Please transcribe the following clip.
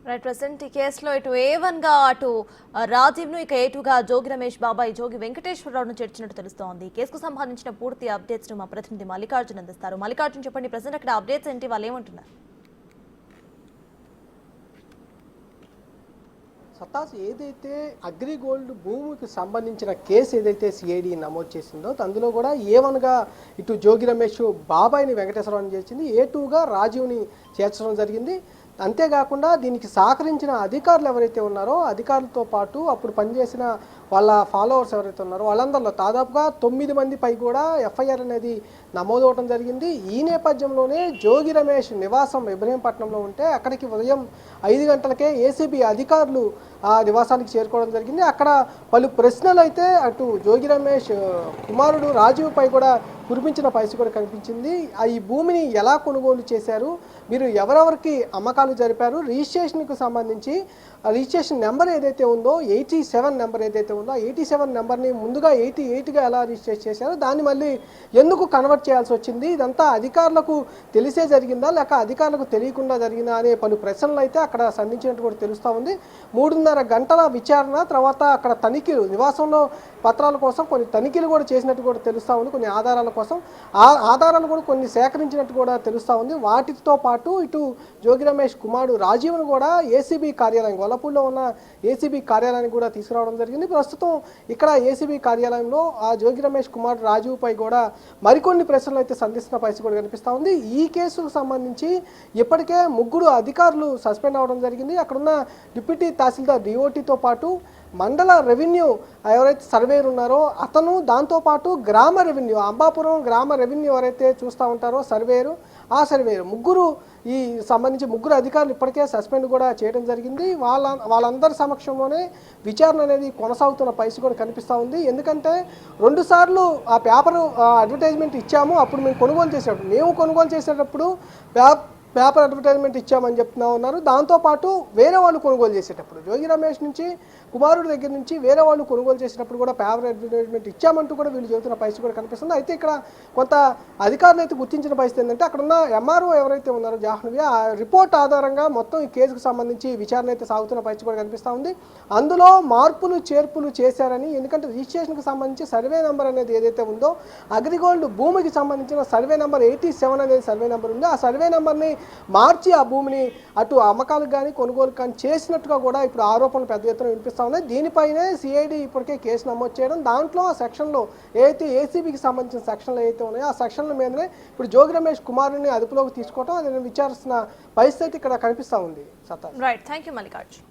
Right present ఈ కేసులో ఇటు A1 గా అటు రాజీవ్ ను ఇక A2 గా జోగి రమేష్ బాబాయ్ జోగి వెంకటేశ్వరరావును చేర్చినట్టు తెలుస్తోంది. ఈ కేసుకు సంబంధించిన పూర్తి అప్డేట్స్ ను మా ప్రతినిధి మల్లికార్జున్ అందిస్తారు. మల్లికార్జున్ చెప్పండి, ప్రెసెంట్ అక్కడ అప్డేట్స్ ఏంటి, వాళ్ళు ఏమంటున్నారు? సతాస్ ఏదైతే అగ్రిగోల్డ్ భూమికి సంబంధించిన కేసు ఏదైతే సిఐడి నమోదు చేసిందో అందులో కూడా A1 గా ఇటు జోగి రమేష్ బాబాయ్ని వెంకటేశ్వరరావుని చేర్చింది, A2 గా రాజీవ్ని చేర్చడం జరిగింది. అంతేకాకుండా దీనికి సహకరించిన అధికారులు ఎవరైతే ఉన్నారో అధికారులతో పాటు అప్పుడు పనిచేసిన వాళ్ళ ఫాలోవర్స్ ఎవరైతే ఉన్నారో వాళ్ళందరిలో దాదాపుగా 9 మంది పై కూడా ఎఫ్ఐఆర్ అనేది నమోదవడం జరిగింది. ఈ నేపథ్యంలోనే జోగి రమేష్ నివాసం ఇబ్రహీంపట్నంలో ఉంటే అక్కడికి ఉదయం 5 గంటలకే ఏసీబీ అధికారులు ఆ నివాసానికి చేరుకోవడం జరిగింది. అక్కడ పలు ప్రశ్నలు అయితే అటు జోగి రమేష్ కుమారుడు రాజీవ్ పై కూడా కురిపించిన పరిస్థితి కూడా కనిపించింది. ఈ భూమిని ఎలా కొనుగోలు చేశారు, మీరు ఎవరెవరికి అమ్మకాలు జరిపారు, రిజిస్ట్రేషన్కు సంబంధించి రిజిస్ట్రేషన్ నెంబర్ ఏదైతే ఉందో 87 నెంబర్ ఏదైతే ఉందో 87 నెంబర్ని ముందుగా 88గా ఎలా రిజిస్టర్ చేశారు, దాన్ని మళ్ళీ ఎందుకు కన్వర్ట్ చేయాల్సి వచ్చింది, ఇదంతా అధికారులకు తెలిసే జరిగిందా లేక అధికారులకు తెలియకుండా జరిగిందా అనే పలు ప్రశ్నలు అయితే అక్కడ సంధించినట్టు కూడా తెలుస్తూ ఉంది. 3.5 గంటల విచారణ తర్వాత అక్కడ తనిఖీలు, నివాసంలో పత్రాల కోసం కొన్ని తనిఖీలు కూడా చేసినట్టు కూడా తెలుస్తూ ఉంది. కొన్ని ఆధారాల కోసం ఆ ఆధారాలు కూడా కొన్ని సేకరించినట్టు కూడా తెలుస్తూ ఉంది. వాటితో పాటు ఇటు జోగి రమేష్ కుమారుడు రాజీవ్ను కూడా ఏసీబీ కార్యాలయం గొల్లపూడిలో ఉన్న ఏసీబీ కార్యాలయానికి కూడా తీసుకురావడం జరిగింది. ప్రస్తుతం ఇక్కడ ఏసీబీ కార్యాలయంలో ఆ జోగి రమేష్ కుమారుడు రాజీవ్ పై కూడా మరికొన్ని ప్రశ్నలు అయితే సంధిస్తున్న పరిస్థితి కూడా కనిపిస్తూ ఉంది. ఈ కేసుకు సంబంధించి ఇప్పటికే 3 అధికారులు సస్పెండ్ అవ్వడం జరిగింది. అక్కడున్న డిప్యూటీ తహసీల్దార్ డిఓటీతో పాటు మండల రెవెన్యూ ఎవరైతే సర్వేయర్ ఉన్నారో అతను, దాంతోపాటు గ్రామ రెవెన్యూ అంబాపురం గ్రామ రెవెన్యూ ఎవరైతే చూస్తూ ఉంటారో సర్వేయరు, ఆ సర్వేయర్ ఈ సంబంధించి 3 అధికారులు ఇప్పటికే సస్పెండ్ కూడా చేయడం జరిగింది. వాళ్ళందరి సమక్షంలోనే విచారణ అనేది కొనసాగుతున్న పరిస్థితి కూడా కనిపిస్తూ ఉంది. ఎందుకంటే 2 సార్లు ఆ పేపర్ అడ్వర్టైజ్మెంట్ ఇచ్చాము, అప్పుడు మేము కొనుగోలు చేసేటప్పుడు పేపర్ అడ్వర్టైజ్మెంట్ ఇచ్చామని చెప్తున్నా ఉన్నారు. దాంతోపాటు వేరే వాళ్ళు కొనుగోలు చేసేటప్పుడు జోగి రమేష్ నుంచి కుమారుడి దగ్గర నుంచి వేరే వాళ్ళు కొనుగోలు చేసేటప్పుడు కూడా పేపర్ అడ్వర్టైజ్మెంట్ ఇచ్చామంటూ కూడా వీళ్ళు చెబుతున్న పరిస్థితి కూడా కనిపిస్తుంది. అయితే ఇక్కడ కొంత అధికారులు అయితే గుర్తించిన పరిస్థితి ఏంటంటే అక్కడ ఉన్న ఎంఆర్ఓ ఎవరైతే ఉన్నారో జాహ్నవి, ఆ రిపోర్ట్ ఆధారంగా మొత్తం ఈ కేసుకు సంబంధించి విచారణ అయితే సాగుతున్న పరిస్థితి కూడా కనిపిస్తూ ఉంది. అందులో మార్పులు చేర్పులు చేశారని, ఎందుకంటే రిజిస్ట్రేషన్కి సంబంధించి సర్వే నెంబర్ అనేది ఏదైతే ఉందో అగ్రిగోల్డ్ భూమికి సంబంధించిన సర్వే నెంబర్ 87 అనేది సర్వే నెంబర్ ఉంది. ఆ సర్వే నెంబర్ని మార్చి ఆ భూమిని అటు అమ్మకాలకు కానీ కొనుగోలు కానీ చేసినట్టుగా కూడా ఇప్పుడు ఆరోపణలు పెద్ద ఎత్తున వినిపిస్తూ ఉన్నాయి. దీనిపైనే సిఐడి ఇప్పటికే కేసు నమోదు చేయడం, దాంట్లో ఆ సెక్షన్లో ఏదైతే ఏసీబీకి సంబంధించిన సెక్షన్లు ఏవైతే ఉన్నాయో ఆ సెక్షన్ల మీదనే ఇప్పుడు జోగి రమేష్ కుమారుని అదుపులోకి తీసుకోవడం, అది విచారిస్తున్న పరిస్థితి ఇక్కడ కనిపిస్తూ ఉంది. Right, thank you Mallikarjun.